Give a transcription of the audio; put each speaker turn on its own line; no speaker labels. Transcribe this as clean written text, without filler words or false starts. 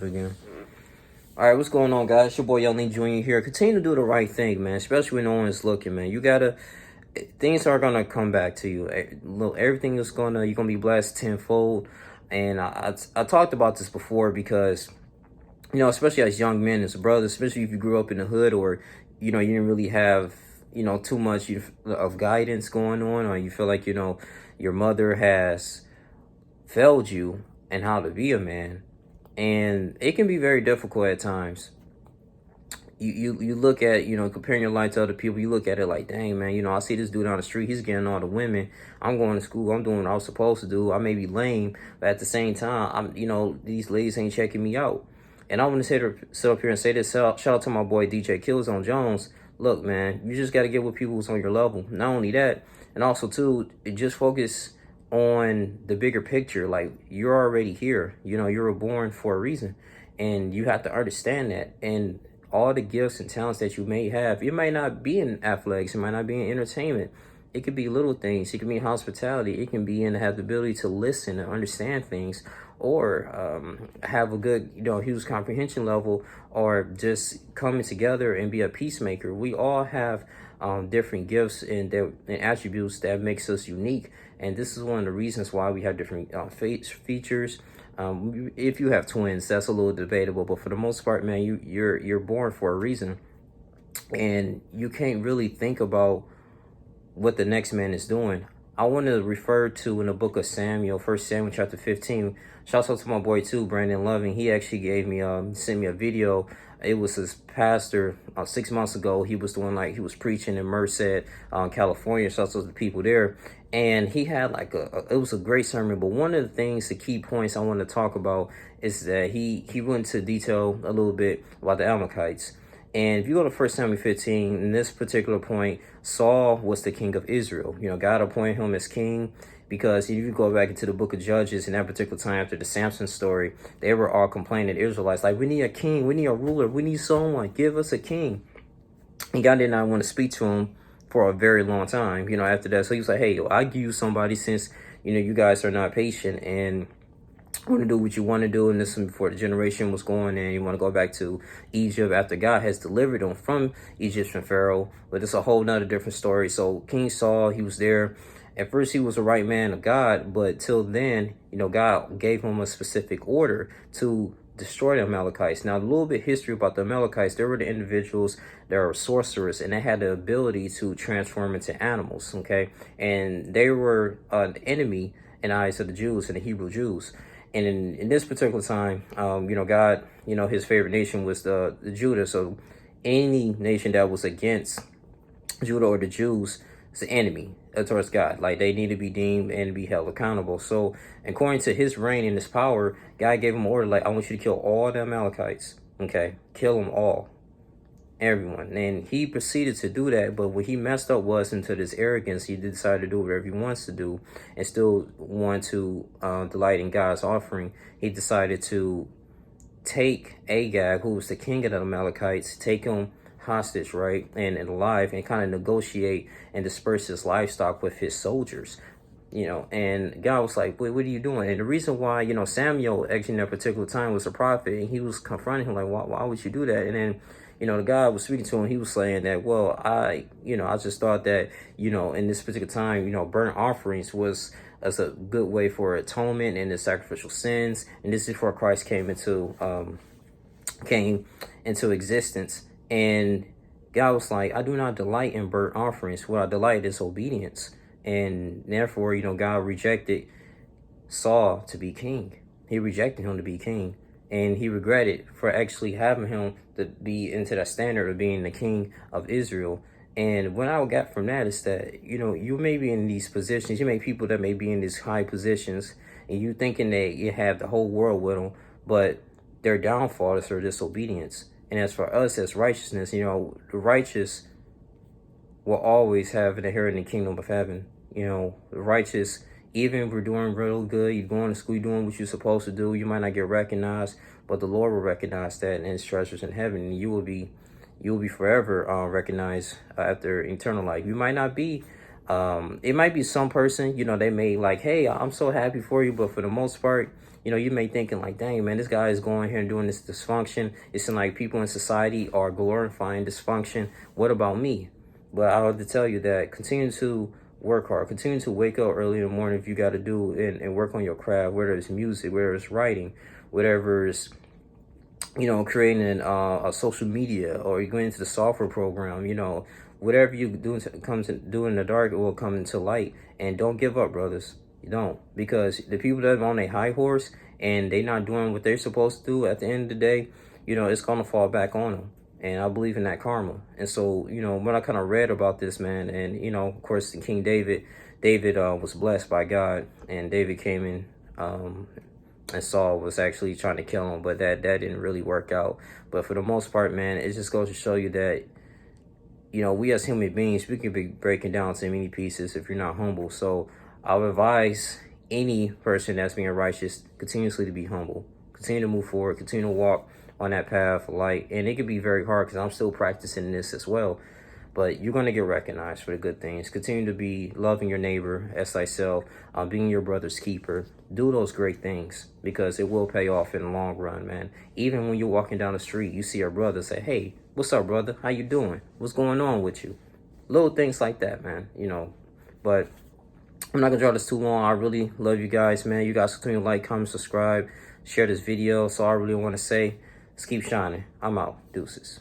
Again. All right, what's going on, guys? It's your boy Young Lee Jr. here. Continue to do the right thing, man. Especially when no one's looking, man. You gotta. Things are gonna come back to you. Look, everything is gonna. You're gonna be blessed tenfold. And I talked about this before because especially as young men, as brothers, especially if you grew up in the hood or you didn't really have too much of guidance going on, or you feel like your mother has failed you and how to be a man. And it can be very difficult at times. You look at comparing your life to other people. You look at it like, dang, man, I see this dude on the street, he's getting all the women. I'm going to school, I'm doing what I was supposed to do. I may be lame, but at the same time, these ladies ain't checking me out. And I want to sit up here and say this. Shout out to my boy DJ Killzone Jones. Look, man, you just got to get with people who's on your level. Not only that, and also too, just focus on the bigger picture. Like, you're already here. You were born for a reason, and you have to understand that. And all the gifts and talents that you may have, it might not be in athletics, it might not be in entertainment. It could be little things. It can be in hospitality. It can be in have the ability to listen and understand things, or have a good, huge comprehension level, or just coming together and be a peacemaker. We all have different gifts and attributes that makes us unique. And this is one of the reasons why we have different features. If you have twins, that's a little debatable, but for the most part, man, you're born for a reason, and you can't really think about what the next man is doing. I want to refer to in the book of Samuel, 1 Samuel chapter 15. Shout out to my boy too, Brandon Loving. He actually gave me sent me a video. It was his pastor 6 months ago. He was doing he was preaching in Merced, California. Shout out to the people there. And he had it was a great sermon. But one of the things, the key points I want to talk about is that he went into detail a little bit about the Amalekites. And if you go to 1 Samuel 15, in this particular point, Saul was the king of Israel. God appointed him as king because if you go back into the book of Judges in that particular time after the Samson story, they were all complaining, the Israelites, like, we need a king, we need a ruler, we need someone, give us a king. And God did not want to speak to him for a very long time, after that. So he was like, hey, I'll give you somebody since, you guys are not patient and want to do what you want to do. And this is before the generation was going, and you want to go back to Egypt after God has delivered them from Egyptian Pharaoh. But it's a whole nother different story. So King Saul, he was there. At first, he was a right man of God, but till then, God gave him a specific order to destroy the Amalekites. Now, a little bit history about the Amalekites. They were the individuals that were sorcerers, and they had the ability to transform into animals, okay? And they were an enemy in the eyes of the Jews and the Hebrew Jews. And in this particular time, God, his favorite nation was the Judah. So any nation that was against Judah or the Jews is an enemy towards God. Like, they need to be deemed and be held accountable. So according to his reign and his power, God gave him order, like, I want you to kill all the Amalekites. Okay, kill them all. Everyone. And he proceeded to do that, but what he messed up was, into this arrogance, he decided to do whatever he wants to do and still want to delight in God's offering. He decided to take Agag, who was the king of the Amalekites, take him hostage, right, and alive, and kind of negotiate and disperse his livestock with his soldiers. And God was like, what are you doing? And the reason why, Samuel actually in that particular time was a prophet, and he was confronting him like, why would you do that? And then the God was speaking to him. He was saying that, well, I just thought that, in this particular time, burnt offerings was as a good way for atonement and the sacrificial sins. And this is before Christ came into existence. And God was like, I do not delight in burnt offerings. What I delight is obedience. And therefore, God rejected Saul to be king. He rejected him to be king. And he regretted for actually having him to be into that standard of being the king of Israel. And what I got from that is that, you may be in these positions, you may people that may be in these high positions, and you thinking that you have the whole world with them, but their downfall is their disobedience. And as for us as righteousness, the righteous will always have an inherit in the kingdom of heaven. The righteous, even if we're doing real good, you're going to school, you're doing what you're supposed to do, you might not get recognized, but the Lord will recognize that and his treasures in heaven, and you will be forever recognized after eternal life. You might not be, it might be some person, they may like, hey, I'm so happy for you, but for the most part, You know, you may thinking like, dang, man, this guy is going here and doing this dysfunction. It's like people in society are glorifying dysfunction. What about me? But I have to tell you that continue to work hard. Continue to wake up early in the morning if you got to do and work on your craft, whether it's music, whether it's writing, whatever it's, you know, creating a social media, or you go into the software program, you know, whatever you do comes to do in the dark, it will come into light. And don't give up, brothers. You don't, because the people that are on a high horse and they not doing what they're supposed to do at the end of the day, you know, it's gonna fall back on them. And I believe in that karma. And so, you know, when I kind of read about this, man, and you know, of course, King David was blessed by God, and David came in, and Saul was actually trying to kill him, but that didn't really work out. But for the most part, man, it just goes to show you that, you know, we as human beings, we can be breaking down to many pieces if you're not humble. So I would advise any person that's being righteous continuously to be humble, continue to move forward, continue to walk on that path of light. And it can be very hard because I'm still practicing this as well. But you're going to get recognized for the good things. Continue to be loving your neighbor as thyself, being your brother's keeper. Do those great things because it will pay off in the long run, man. Even when you're walking down the street, you see a brother, say, hey, what's up, brother? How you doing? What's going on with you? Little things like that, man, you know. But I'm not going to draw this too long. I really love you guys, man. You guys continue to like, comment, subscribe, share this video. So I really want to say, let's keep shining. I'm out. Deuces.